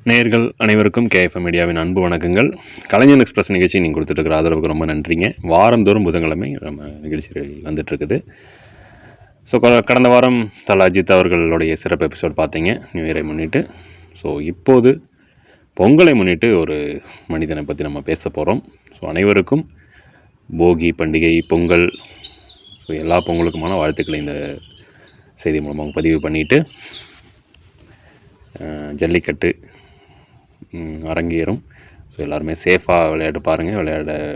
நேயர்கள் அனைவருக்கும் கேஎஃப்எம் மீடியாவின் அன்பு வணக்கங்கள். கலைஞர் எக்ஸ்பிரஸ் நிகழ்ச்சி நீங்கள் கொடுத்துட்ருக்கிற ஆதரவுக்கு ரொம்ப நன்றிங்க. வாரந்தோறும் புதன்கிழமை நம்ம நிகழ்ச்சி வந்துட்டுருக்குது. ஸோ கடந்த வாரம் தல அஜித் அவர்களுடைய சிறப்பு எபிசோட் பார்த்தீங்க, நியூ இயரை முன்னிட்டு. ஸோ இப்போது பொங்கலை முன்னிட்டு ஒரு மனிதனை பற்றி நம்ம பேச போகிறோம். ஸோ அனைவருக்கும் போகி பண்டிகை, பொங்கல், ஸோ எல்லா பொங்கலுக்குமான வாழ்த்துக்களை இந்த செய்தி மூலமாக பதிவு பண்ணிவிட்டு, ஜல்லிக்கட்டு அரங்கேறும். ஸோ எல்லாருமே சேஃபாக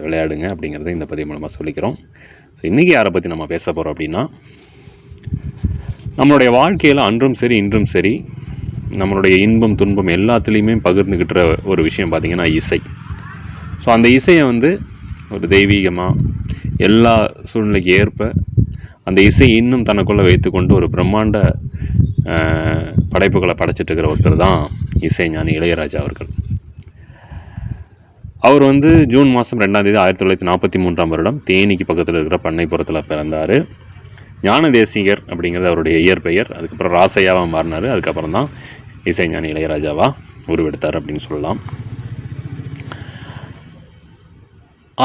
விளையாடுங்க அப்படிங்கிறத இந்த பதிவு மூலமாக சொல்லிக்கிறோம். ஸோ இன்றைக்கி யாரை பற்றி நம்ம பேச போகிறோம் அப்படின்னா, நம்மளுடைய வாழ்க்கையில் அன்றும் சரி இன்றும் சரி நம்மளுடைய இன்பம் துன்பம் எல்லாத்துலேயுமே பகிர்ந்துக்கிட்ட ஒரு விஷயம் பார்த்திங்கன்னா இசை. ஸோ அந்த இசையை ஒரு தெய்வீகமாக எல்லா சூழ்நிலைக்கு ஏற்ப அந்த இசை இன்னும் தனக்குள்ளே வைத்துக்கொண்டு ஒரு பிரம்மாண்ட படைப்புகளை படைச்சிட்டு இருக்கிற ஒருத்தர் தான் இசைஞானி இளையராஜா அவர்கள். அவர் ஜூன் மாதம் 2ஆம் தேதி 1943ஆம் வருடம் தேனிக்கு பக்கத்தில் இருக்கிற பண்ணைப்புறத்தில் பிறந்தார். ஞான தேசிகர் அப்படிங்கிறது அவருடைய இயற்பெயர். அதுக்கப்புறம் ராசையாவாக மாறினார். அதுக்கப்புறம் தான் இசைஞானி இளையராஜாவாக உருவெடுத்தார் அப்படின்னு சொல்லலாம்.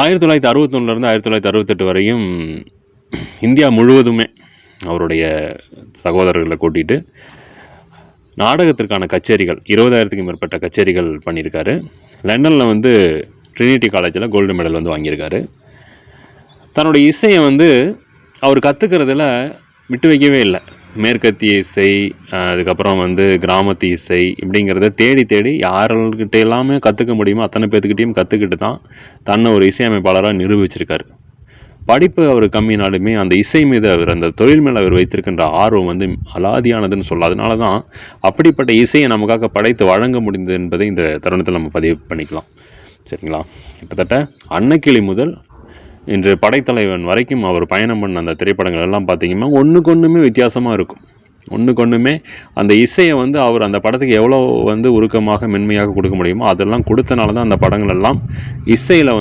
1961 1968 வரையும் இந்தியா முழுவதுமே அவருடைய சகோதரர்களை கூட்டிகிட்டு நாடகத்திற்கான கச்சேரிகள் 20,000க்கும் மேற்பட்ட கச்சேரிகள் பண்ணியிருக்காரு. லண்டனில் ட்ரினிட்டி காலேஜில் கோல்டு மெடல் வாங்கியிருக்காரு. தன்னுடைய இசையை அவர் கற்றுக்கிறதுல விட்டு வைக்கவே இல்லை. மேற்கத்திய இசை, அதுக்கப்புறம் கிராமத்து இசை இப்படிங்கிறத தேடி தேடி யாருக்கிட்ட எல்லாமே கற்றுக்க முடியுமோ அத்தனை பேர்த்துக்கிட்டையும் கற்றுக்கிட்டு தான் தன்னை ஒரு இசையமைப்பாளராக நிரூபிச்சிருக்காரு. படிப்பு அவர் கம்மினாலுமே அந்த இசை மீது அந்த தொழில் மேலே அவர் வைத்திருக்கின்ற ஆர்வம் அலாதியானதுன்னு சொல்லலாம். அதனால தான் அப்படிப்பட்ட இசையை நமக்காக படைத்து வழங்க முடிந்தது என்பதை இந்த தருணத்தில் நம்ம பதிவு பண்ணிக்கலாம். சரிங்களா? கிட்டத்தட்ட அன்னக்கிளி முதல் இன்று படைத்தலைவன் வரைக்கும் அவர் பயணம் பண்ண அந்த திரைப்படங்கள் எல்லாம் பார்த்திங்கன்னா ஒன்றுக்கு ஒன்றுமே வித்தியாசமாக இருக்கும். ஒன்றுக்கு ஒன்றுமே அந்த இசையை அவர் அந்த படத்துக்கு எவ்வளோ உருக்கமாக மென்மையாக கொடுக்க முடியுமோ அதெல்லாம் கொடுத்தனால தான் அந்த படங்கள் எல்லாம் இசையில்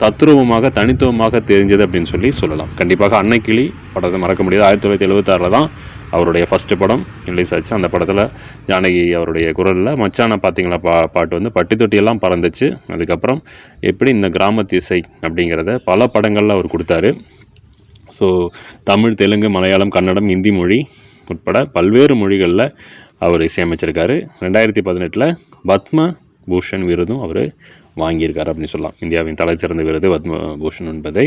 தத்ரூபமாக தனித்துவமாக தெரிஞ்சது அப்படின்னு சொல்லலாம். கண்டிப்பாக அன்னைக்கிளி படத்தை மறக்க முடியாது. 1976 தான் அவருடைய ஃபஸ்ட்டு படம் ரிலீஸ் ஆச்சு. அந்த படத்தில் ஜானகி அவருடைய குரலில் மச்சான பார்த்தீங்களா பாட்டு பட்டி தொட்டியெல்லாம் பறந்துச்சு. அதுக்கப்புறம் எப்படி இந்த கிராமத்து இசை அப்படிங்கிறத பல படங்களில் அவர் கொடுத்தாரு. ஸோ தமிழ், தெலுங்கு, மலையாளம், கன்னடம், ஹிந்தி மொழி உட்பட பல்வேறு மொழிகளில் அவர் இசையமைச்சிருக்காரு. 2018 பத்ம பூஷன் விருதும் அவர் வாங்கியிருக்கார் அப்படின்னு சொல்லலாம். இந்தியாவின் தலைச்சிறந்த விருது பத்ம பூஷன் என்பதை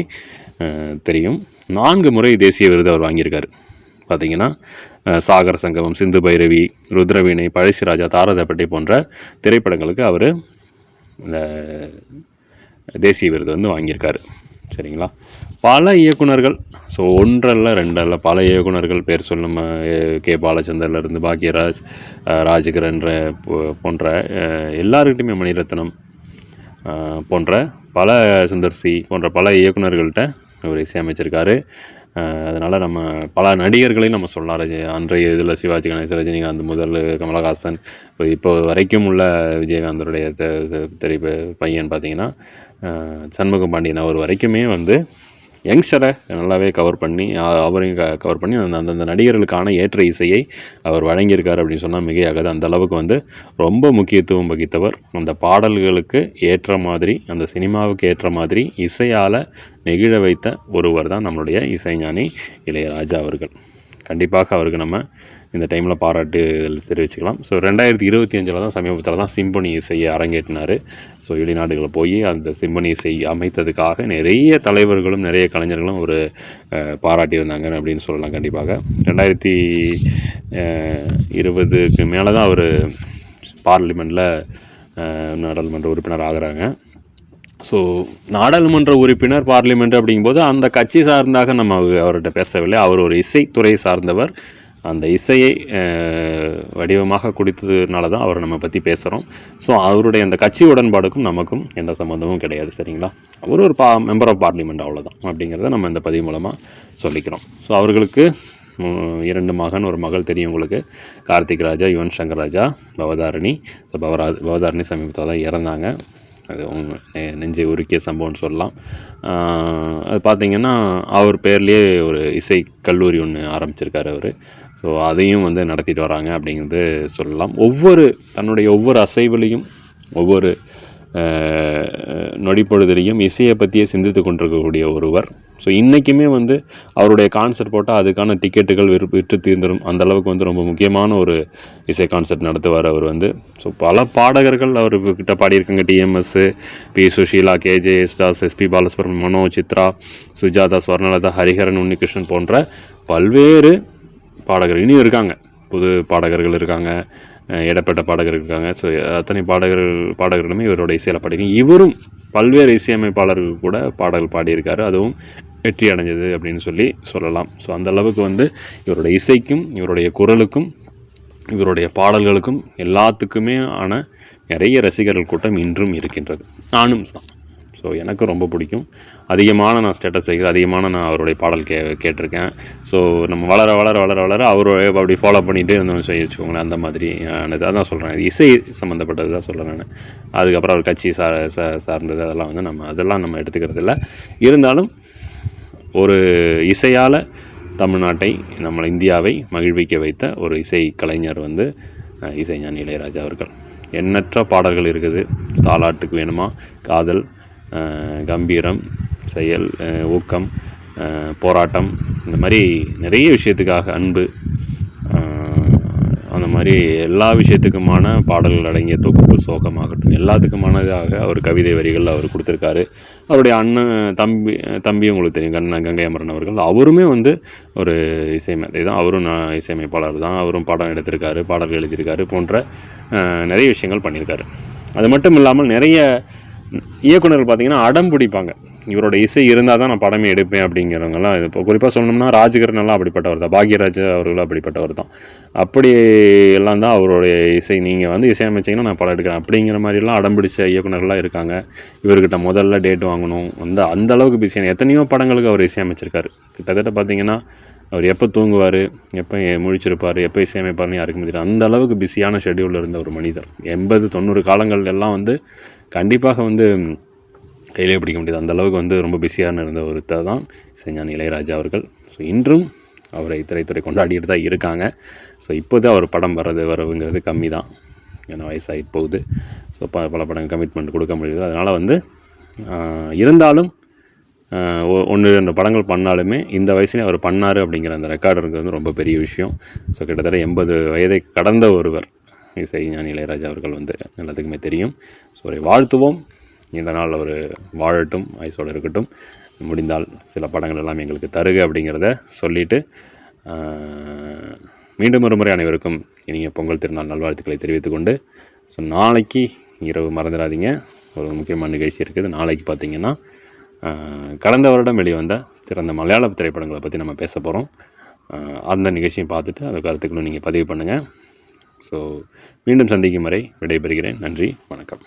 தெரியும். 4 முறை தேசிய விருது அவர் வாங்கியிருக்காரு. பார்த்திங்கன்னா சாகர சங்கமம், சிந்து பைரவி, ருத்ரவீணை, பழசிராஜா, தாரதப்பட்டை போன்ற திரைப்படங்களுக்கு அவர் இந்த தேசிய விருது வாங்கியிருக்காரு. சரிங்களா? பல இயக்குனர்கள், ஸோ ஒன்றல்ல ரெண்டல்ல பல இயக்குனர்கள் பேர் சொல்லும். கே பாலச்சந்தர்லேருந்து பாக்யராஜ், ராஜகிரண் போன்ற எல்லாருக்கிட்டையுமே, மணிரத்னம் போன்ற பல, சுந்தர்சி போன்ற பல இயக்குனர்கள்ட்ட அவர் இசையமைச்சிருக்காரு. அதனால் நம்ம பல நடிகர்களையும் நம்ம சொல்லலாம். அன்றைய இதில் சிவாஜி கணேசன், ரஜினிகாந்த் முதல் கமலஹாசன், இப்போ வரைக்கும் உள்ள விஜயகாந்தருடைய பையன் பார்த்திங்கன்னா சண்முகம் பாண்டியன் அவர் வரைக்குமே யங்ஸ்டரை நல்லாவே கவர் பண்ணி அவரையும் கவர் பண்ணி அந்தந்த நடிகர்களுக்கான ஏற்ற இசையை அவர் வழங்கியிருக்கார் அப்படின்னு சொன்னால் மிகையாகாது. அந்த அளவுக்கு ரொம்ப முக்கியத்துவம் வகித்தவர். அந்த பாடல்களுக்கு ஏற்ற மாதிரி, அந்த சினிமாவுக்கு ஏற்ற மாதிரி இசையால் நெகிழ வைத்த ஒருவர் தான் நம்மளுடைய இசைஞானி இளையராஜா அவர்கள். கண்டிப்பாக அவருக்கு நம்ம இந்த டைமில் பாராட்டு தெரிவிச்சுக்கலாம். ஸோ 2025 தான் சமீபத்தில் தான் சிம்பொனி இசையை அரங்கேற்றினார். ஸோ வெளிநாடுகளில் போய் அந்த சிம்பொனி இசை அமைத்ததுக்காக நிறைய தலைவர்களும் நிறைய கலைஞர்களும் ஒரு பாராட்டியிருந்தாங்க அப்படின்னு சொல்லலாம். கண்டிப்பாக 2020க்கு மேலே தான் அவர் பார்லிமெண்ட்டில் நாடாளுமன்ற உறுப்பினர் ஆகிறாங்க. ஸோ நாடாளுமன்ற உறுப்பினர், பார்லிமெண்ட் அப்படிங்கும்போது அந்த கட்சி சார்ந்தாக நம்ம அவர்கிட்ட பேசவில்லை. அவர் ஒரு இசைத்துறை சார்ந்தவர். அந்த இசையை வடிவமாக கொடுத்ததுனால தான் அவரை நம்ம பற்றி பேசுகிறோம். ஸோ அவருடைய அந்த கட்சி உடன்பாடுக்கும் நமக்கும் எந்த சம்மந்தமும் கிடையாது. சரிங்களா? அவர் ஒரு மெம்பர் ஆஃப் பார்லிமெண்ட், அவ்வளோதான் அப்படிங்கிறத நம்ம இந்த பதிவு மூலமாக சொல்லிக்கிறோம். ஸோ அவர்களுக்கு 2 மகன், 1 மகள் தெரியும் உங்களுக்கு. கார்த்திக் ராஜா, யுவன் சங்கர் ராஜா, பவதாரணி. ஸோ பவதாரணி சமீபத்தில் தான் இறந்தாங்க. அது நெஞ்சை உருக்கிய சம்பவம்னு சொல்லலாம். அது பார்த்திங்கன்னா அவர் பேர்லேயே ஒரு இசை கல்லூரி ஒன்று ஆரம்பிச்சிருக்காரு அவர். ஸோ ஸோ அதையும் வந்து நடத்திட்டு வராங்க அப்படிங்கிறது சொல்லலாம். தன்னுடைய ஒவ்வொரு அசைவுலையும் ஒவ்வொரு நொடிப்பொழுதுலையும் இசையை பற்றியே சிந்தித்து கொண்டிருக்கக்கூடிய ஒருவர். ஸோ இன்றைக்குமே வந்து அவருடைய கான்சர்ட் போட்டால் அதுக்கான டிக்கெட்டுகள் விற்று தீர்ந்துடும். அந்தளவுக்கு வந்து ரொம்ப முக்கியமான ஒரு இசை கான்சர்ட் நடத்துவார் அவர் வந்து. ஸோ பல பாடகர்கள் அவர்கிட்ட பாடியிருக்காங்க. TMS, P Susheela, K J Yesudas, S P Balasubrahmanyam, Mano, Chitra, Sujatha, Swarnalatha, Hariharan, Unnikrishnan போன்ற பல்வேறு பாடகர்கள் இனியும் இருக்காங்க. புது பாடகர்கள் இருக்காங்க, இடப்பட்ட பாடகர்கள் இருக்காங்க. ஸோ அத்தனை பாடகர்களுமே இவரோட இசையில் பாடியிருக்காங்க. இவரும் பல்வேறு இசையமைப்பாளர்கள் கூட பாடல் பாடியிருக்காரு. அதுவும் வெற்றி அடைஞ்சது அப்படின்னு சொல்லலாம். ஸோ அந்தளவுக்கு வந்து இவருடைய இசைக்கும் இவருடைய குரலுக்கும் இவருடைய பாடல்களுக்கும் எல்லாத்துக்குமே ஆன நிறைய ரசிகர்கள் கூட்டம் இன்றும் இருக்கின்றது. நானும் தான். ஸோ எனக்கு ரொம்ப பிடிக்கும். நான் ஸ்டேட்டஸ் வைக்கிறேன், நான் அவருடைய பாடல் கேட்டிருக்கேன். ஸோ நம்ம வளர வளர வளர வளர அவர் அப்படி ஃபாலோ பண்ணிகிட்டே இருந்தோம்னு சொல்லி வச்சுக்கோங்களேன். அந்த மாதிரி அதான் சொல்கிறேன், இசை சம்மந்தப்பட்டது தான் சொல்கிறேன் நான். அதுக்கப்புறம் அவர் கட்சி சார்ந்தது அதெல்லாம் நம்ம எடுத்துக்கிறது இல்லை. இருந்தாலும் ஒரு இசையால் தமிழ்நாட்டை, நம்ம இந்தியாவை மகிழ்விக்க வைத்த ஒரு இசை கலைஞர் வந்து இசைஞானி இளையராஜா அவர்கள். எண்ணற்ற பாடல்கள் இருக்குது. தாலாட்டுக்கு வேணுமா, காதல், கம்பீரம், செயல், ஊக்கம், போராட்டம், இந்த மாதிரி நிறைய விஷயத்துக்காக, அன்பு, அந்த மாதிரி எல்லா விஷயத்துக்குமான பாடல்கள் அடங்கிய தொகுப்பு, சோகமாகட்டும், எல்லாத்துக்குமானதாக அவர் கவிதை வரிகள் அவர் கொடுத்துருக்காரு. அவருடைய அண்ணன் தம்பி உங்களுக்கு தெரியும், கங்கை அமரன் அவர்கள். அவருமே வந்து ஒரு இசையமைப்பை தான், அவரும் இசையமைப்பாளர் தான். அவரும் பாடம் எடுத்திருக்காரு, பாடல்கள் எழுதியிருக்காரு, போன்ற நிறைய விஷயங்கள் பண்ணியிருக்காரு. அது மட்டும் இல்லாமல் நிறைய இயக்குநர்கள் பார்த்திங்கன்னா அடம் பிடிப்பாங்க, இவரோட இசை இருந்தால் தான் நான் படமே எடுப்பேன் அப்படிங்கிறவங்கலாம். இது இப்போ குறிப்பாக சொல்லணும்னா ராஜகிரனெல்லாம் அப்படிப்பட்டவர் தான், பாக்யராஜ் அவர்களும் அப்படிப்பட்டவர் தான். அப்படி எல்லாம் தான் அவருடைய இசை, நீங்கள் வந்து இசையமைச்சிங்கன்னா நான் படம் எடுக்கிறேன் அப்படிங்கிற மாதிரிலாம் அடம் பிடிச்ச இயக்குநர்கள்லாம் இருக்காங்க. இவர்கிட்ட முதல்ல டேட் வாங்கணும், அந்த அளவுக்கு பிஸியான எத்தனையோ படங்களுக்கு அவர் இசையமைச்சிருக்காரு. கிட்டத்தட்ட பார்த்திங்கன்னா அவர் எப்போ தூங்குவார், எப்போ முழிச்சிருப்பார், எப்போ இசையமைப்பார்னு யாருக்கும் தெரியும். அந்த அளவுக்கு பிஸியான ஷெட்யூலில் இருந்த ஒரு மனிதர். 80-90 காலங்கள் எல்லாம் வந்து கண்டிப்பாக வந்து கையிலே பிடிக்க முடியாது. அந்தளவுக்கு வந்து ரொம்ப பிஸியான இருந்த ஒருத்தர் தான் இசைஞானி இளையராஜா அவர்கள். ஸோ இன்றும் அவரை திரைத்துறை கொண்டாடிட்டு தான் இருக்காங்க. ஸோ இப்போது அவர் படம் வரவுங்கிறது கம்மி தான், ஏன்னா வயசாகிட்டு போகுது. ஸோ பல படம் கமிட்மெண்ட் கொடுக்க முடியுது. அதனால் வந்து இருந்தாலும் 1-2 படங்கள் பண்ணாலுமே இந்த வயசுலேயும் அவர் பண்ணார் அப்படிங்கிற அந்த ரெக்கார்டு இருக்கிறது வந்து ரொம்ப பெரிய விஷயம். ஸோ கிட்டத்தட்ட 80 வயதை கடந்த ஒருவர் இசைஞானி இளையராஜா அவர்கள் வந்து எல்லாத்துக்குமே தெரியும். ஸோ அவரை வாழ்த்துவோம். இந்த நாள் அவர் வாழட்டும், ஆயுசோடு இருக்கட்டும். முடிந்தால் சில படங்கள் எல்லாம் எங்களுக்கு தருக அப்படிங்கிறத சொல்லிவிட்டு, மீண்டும் ஒரு முறை அனைவருக்கும் இனிய பொங்கல் திருநாள் நல்வாழ்த்துக்களை தெரிவித்துக்கொண்டு, ஸோ நாளைக்கு இரவு மறந்துடாதீங்க, ஒரு முக்கியமான நிகழ்ச்சி இருக்குது. நாளைக்கு பார்த்திங்கன்னா கடந்த வருடம் வெளிவந்த சிறந்த மலையாள திரைப்படங்களை பற்றி நம்ம பேச போகிறோம். அந்த நிகழ்ச்சியை பார்த்துட்டு அந்த கருத்துக்களும் நீங்கள் பதிவு பண்ணுங்கள். ஸோ மீண்டும் சந்திக்கும் வரை விடைபெறுகிறேன். நன்றி, வணக்கம்.